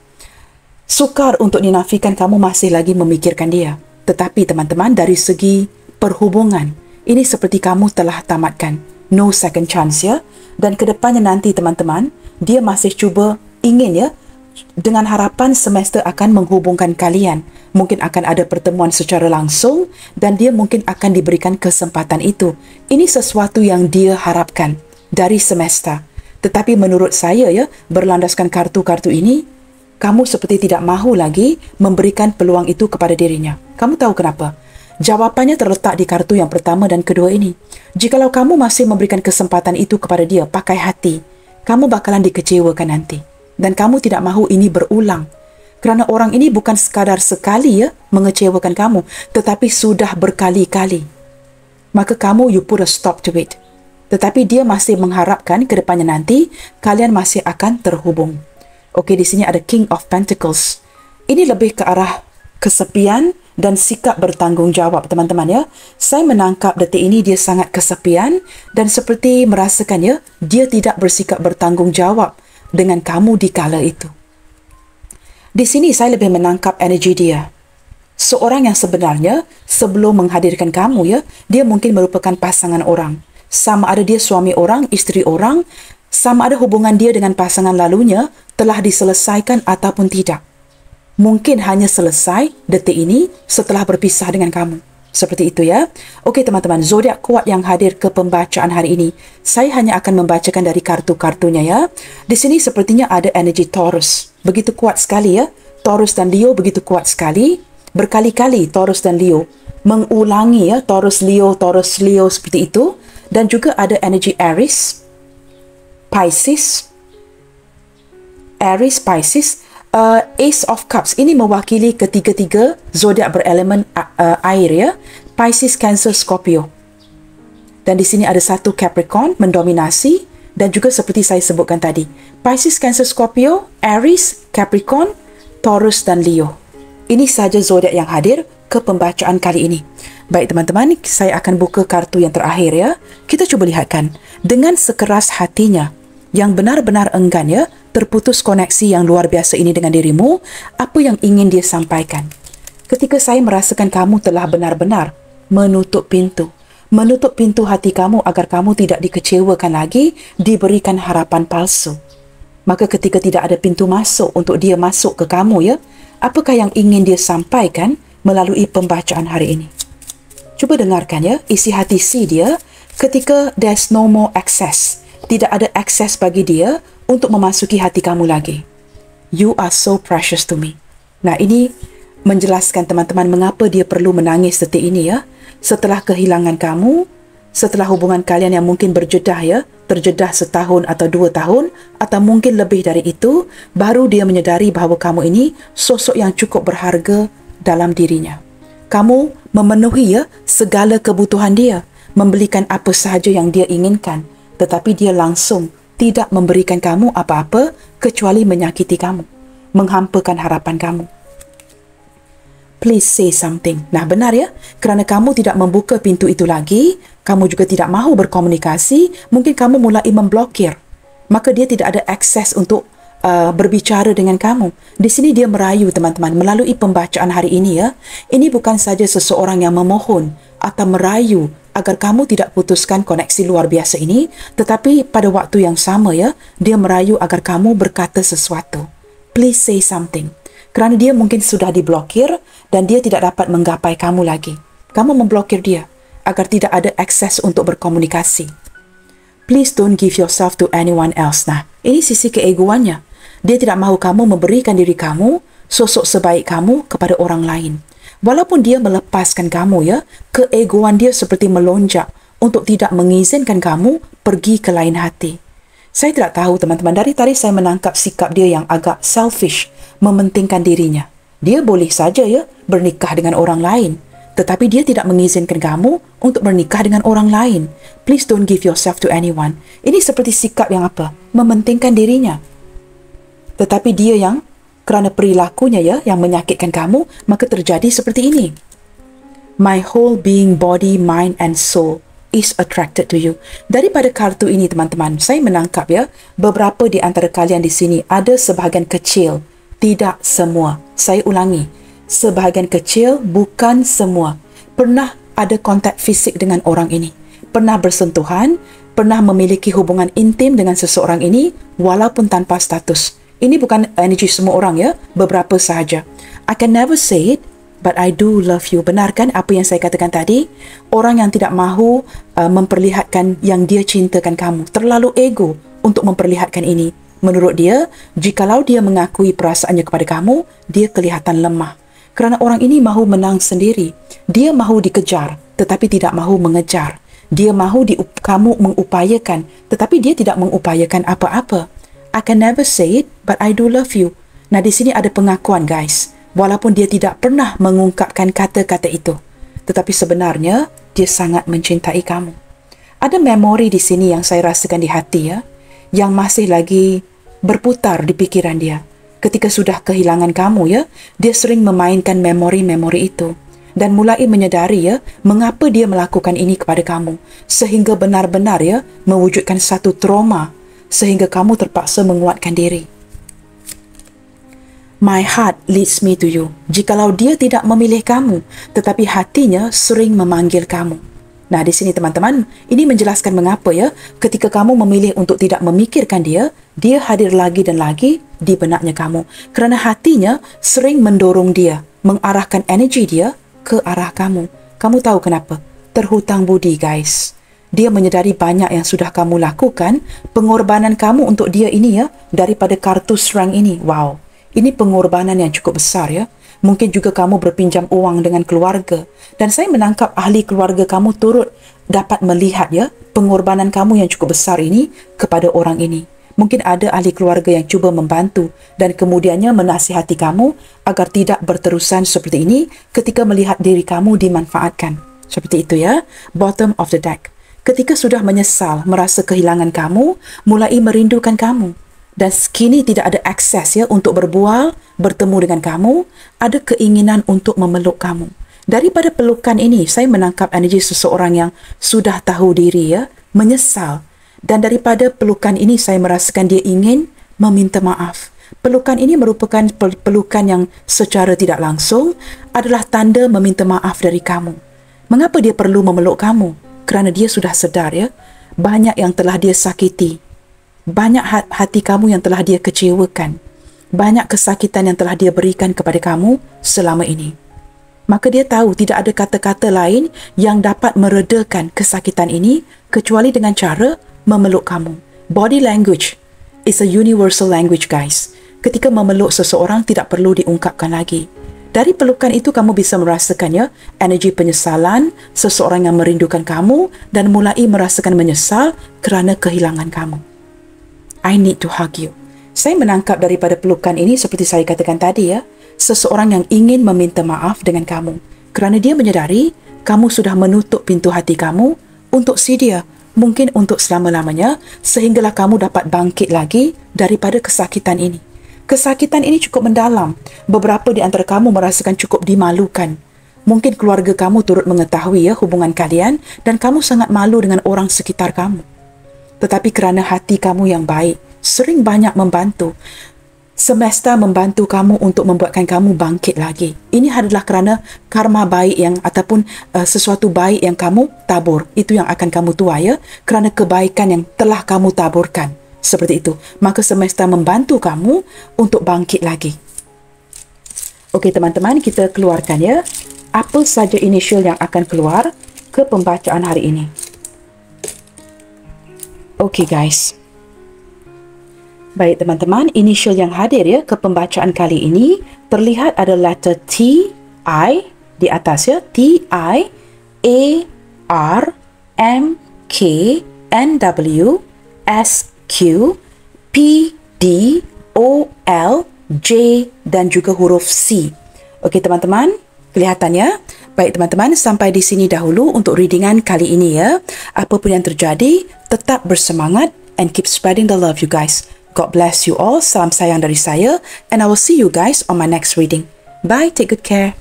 Sukar untuk dinafikan kamu masih lagi memikirkan dia. Tetapi teman-teman, dari segi perhubungan, ini seperti kamu telah tamatkan. No second chance ya. Dan kedepannya nanti teman-teman, dia masih cuba ingin ya, dengan harapan semesta akan menghubungkan kalian. Mungkin akan ada pertemuan secara langsung dan dia mungkin akan diberikan kesempatan itu. Ini sesuatu yang dia harapkan dari semesta. Tetapi menurut saya ya, berlandaskan kartu-kartu ini, kamu seperti tidak mahu lagi memberikan peluang itu kepada dirinya. Kamu tahu kenapa? Jawapannya terletak di kartu yang pertama dan kedua ini. Jikalau kamu masih memberikan kesempatan itu kepada dia pakai hati, kamu bakalan dikecewakan nanti. Dan kamu tidak mahu ini berulang. Kerana orang ini bukan sekadar sekali ya mengecewakan kamu, tetapi sudah berkali-kali. Maka kamu you put a stop to it. Tetapi dia masih mengharapkan ke depannya nanti kalian masih akan terhubung. Okey, di sini ada King of Pentacles. Ini lebih ke arah kesepian dan sikap bertanggungjawab, teman-teman ya. Saya menangkap detik ini dia sangat kesepian dan seperti merasakan ya, dia tidak bersikap bertanggungjawab dengan kamu di kala itu. Di sini saya lebih menangkap energi dia. Seorang yang sebenarnya sebelum menghadirkan kamu ya, dia mungkin merupakan pasangan orang. Sama ada dia suami orang, isteri orang, sama ada hubungan dia dengan pasangan lalunya telah diselesaikan ataupun tidak. Mungkin hanya selesai detik ini setelah berpisah dengan kamu. Seperti itu ya. Okey teman-teman, zodiak kuat yang hadir ke pembacaan hari ini. Saya hanya akan membacakan dari kartu-kartunya ya. Di sini sepertinya ada energi Taurus. Begitu kuat sekali ya. Taurus dan Leo begitu kuat sekali. Berkali-kali Taurus dan Leo mengulangi ya, Taurus Leo seperti itu. Dan juga ada energi Aries, Pisces, Ace of Cups. Ini mewakili ketiga-tiga zodiak berelemen air ya. Pisces, Cancer, Scorpio. Dan di sini ada satu Capricorn mendominasi dan juga seperti saya sebutkan tadi, Pisces, Cancer, Scorpio, Aries, Capricorn, Taurus dan Leo. Ini saja zodiak yang hadir ke pembacaan kali ini. Baik teman-teman, saya akan buka kartu yang terakhir ya. Kita cuba lihatkan. Dengan sekeras hatinya, yang benar-benar enggan ya, terputus koneksi yang luar biasa ini dengan dirimu, apa yang ingin dia sampaikan? Ketika saya merasakan kamu telah benar-benar menutup pintu hati kamu agar kamu tidak dikecewakan lagi, diberikan harapan palsu. Maka ketika tidak ada pintu masuk untuk dia masuk ke kamu ya, apakah yang ingin dia sampaikan melalui pembacaan hari ini? Cuba dengarkan ya, isi hati si dia ketika there's no more access. Tidak ada akses bagi dia untuk memasuki hati kamu lagi. You are so precious to me. Nah, ini menjelaskan teman-teman mengapa dia perlu menangis detik ini ya. Setelah kehilangan kamu, setelah hubungan kalian yang mungkin berjedah ya, terjedah setahun atau 2 tahun, atau mungkin lebih dari itu, baru dia menyadari bahawa kamu ini sosok yang cukup berharga dalam dirinya. Kamu memenuhi ya segala kebutuhan dia, membelikan apa sahaja yang dia inginkan, tetapi dia langsung tidak memberikan kamu apa-apa kecuali menyakiti kamu, menghampakan harapan kamu. Please say something. Nah, benar ya, kerana kamu tidak membuka pintu itu lagi, kamu juga tidak mahu berkomunikasi, mungkin kamu mulai memblokir. Maka dia tidak ada akses untuk berbicara dengan kamu. Di sini dia merayu teman-teman melalui pembacaan hari ini ya. Ini bukan saja seseorang yang memohon atau merayu agar kamu tidak putuskan koneksi luar biasa ini, tetapi pada waktu yang sama ya, dia merayu agar kamu berkata sesuatu. Please say something. Kerana dia mungkin sudah diblokir dan dia tidak dapat menggapai kamu lagi. Kamu memblokir dia agar tidak ada akses untuk berkomunikasi. Please don't give yourself to anyone else. Nah, ini sisi keegoannya. Dia tidak mahu kamu memberikan diri kamu, sosok sebaik kamu kepada orang lain. Walaupun dia melepaskan kamu ya, keegoan dia seperti melonjak untuk tidak mengizinkan kamu pergi ke lain hati. Saya tidak tahu teman-teman, dari tadi saya menangkap sikap dia yang agak selfish, mementingkan dirinya. Dia boleh saja ya bernikah dengan orang lain, tetapi dia tidak mengizinkan kamu untuk bernikah dengan orang lain. Please don't give yourself to anyone. Ini seperti sikap yang apa? Mementingkan dirinya. Tetapi dia yang kerana perilakunya ya yang menyakitkan kamu, maka terjadi seperti ini. My whole being, body, mind and soul is attracted to you. Daripada kartu ini teman-teman, saya menangkap ya, beberapa di antara kalian di sini ada sebahagian kecil, tidak semua. Saya ulangi, sebahagian kecil, bukan semua, pernah ada kontak fisik dengan orang ini, pernah bersentuhan, pernah memiliki hubungan intim dengan seseorang ini walaupun tanpa status. Ini bukan energi semua orang ya, beberapa sahaja. I can never say it, but I do love you. Benar kan apa yang saya katakan tadi? Orang yang tidak mahu memperlihatkan yang dia cintakan kamu, terlalu ego untuk memperlihatkan ini. Menurut dia, jikalau dia mengakui perasaannya kepada kamu, dia kelihatan lemah. Kerana orang ini mahu menang sendiri. Dia mahu dikejar, tetapi tidak mahu mengejar. Dia mahu kamu mengupayakan, tetapi dia tidak mengupayakan apa-apa. I can never say it, but I do love you. Nah, di sini ada pengakuan, guys. Walaupun dia tidak pernah mengungkapkan kata-kata itu, tetapi sebenarnya dia sangat mencintai kamu. Ada memori di sini yang saya rasakan di hati ya, yang masih lagi berputar di pikiran dia. Ketika sudah kehilangan kamu ya, dia sering memainkan memori-memori itu dan mulai menyadari ya, mengapa dia melakukan ini kepada kamu, sehingga benar-benar ya mewujudkan satu trauma, sehingga kamu terpaksa menguatkan diri. My heart leads me to you. Jikalau dia tidak memilih kamu, tetapi hatinya sering memanggil kamu. Nah, di sini teman-teman, ini menjelaskan mengapa ya, ketika kamu memilih untuk tidak memikirkan dia, dia hadir lagi dan lagi di benaknya kamu. Kerana hatinya sering mendorong dia, mengarahkan energi dia ke arah kamu. Kamu tahu kenapa? Terhutang budi, guys. Dia menyadari banyak yang sudah kamu lakukan, pengorbanan kamu untuk dia ini ya, daripada kartu serang ini. Wow, ini pengorbanan yang cukup besar ya. Mungkin juga kamu berpinjam uang dengan keluarga. Dan saya menangkap ahli keluarga kamu turut dapat melihat ya, pengorbanan kamu yang cukup besar ini kepada orang ini. Mungkin ada ahli keluarga yang cuba membantu dan kemudiannya menasihati kamu agar tidak berterusan seperti ini ketika melihat diri kamu dimanfaatkan. Seperti itu ya, bottom of the deck. Ketika sudah menyesal, merasa kehilangan kamu, mulai merindukan kamu. dan kini tidak ada akses ya untuk berbual, bertemu dengan kamu, ada keinginan untuk memeluk kamu. Daripada pelukan ini, saya menangkap energi seseorang yang sudah tahu diri ya, menyesal. Dan daripada pelukan ini, saya merasakan dia ingin meminta maaf. Pelukan ini merupakan pelukan yang secara tidak langsung adalah tanda meminta maaf dari kamu. Mengapa dia perlu memeluk kamu? Kerana dia sudah sedar ya, banyak yang telah dia sakiti. Banyak hati kamu yang telah dia kecewakan. Banyak kesakitan yang telah dia berikan kepada kamu selama ini. Maka dia tahu tidak ada kata-kata lain yang dapat meredakan kesakitan ini kecuali dengan cara memeluk kamu. Body language is a universal language, guys. Ketika memeluk seseorang tidak perlu diungkapkan lagi. Dari pelukan itu kamu bisa merasakannya energi penyesalan, seseorang yang merindukan kamu dan mulai merasakan menyesal kerana kehilangan kamu. I need to hug you. Saya menangkap daripada pelukan ini seperti saya katakan tadi ya, seseorang yang ingin meminta maaf dengan kamu kerana dia menyedari kamu sudah menutup pintu hati kamu untuk si dia, mungkin untuk selama-lamanya, sehinggalah kamu dapat bangkit lagi daripada kesakitan ini. Kesakitan ini cukup mendalam. Beberapa di antara kamu merasakan cukup dimalukan. Mungkin keluarga kamu turut mengetahui ya hubungan kalian dan kamu sangat malu dengan orang sekitar kamu. Tetapi kerana hati kamu yang baik, sering banyak membantu, semesta membantu kamu untuk membuatkan kamu bangkit lagi. Ini adalah kerana karma baik yang ataupun sesuatu baik yang kamu tabur. Itu yang akan kamu tuai ya, kerana kebaikan yang telah kamu taburkan. Seperti itu. Maka semesta membantu kamu untuk bangkit lagi. Okey teman-teman, kita keluarkan ya. Apa saja inisial yang akan keluar ke pembacaan hari ini. Okey guys. Baik teman-teman, inisial yang hadir ya ke pembacaan kali ini terlihat ada letter T, I di atas ya. T, I, A, R, M, K, N, W, S, Q, P, D, O, L, J dan juga huruf C. Okey teman-teman, kelihatannya. Baik teman-teman, sampai di sini dahulu untuk readingan kali ini ya. Apapun yang terjadi, tetap bersemangat and keep spreading the love you guys. God bless you all. Salam sayang dari saya and I will see you guys on my next reading. Bye, take good care.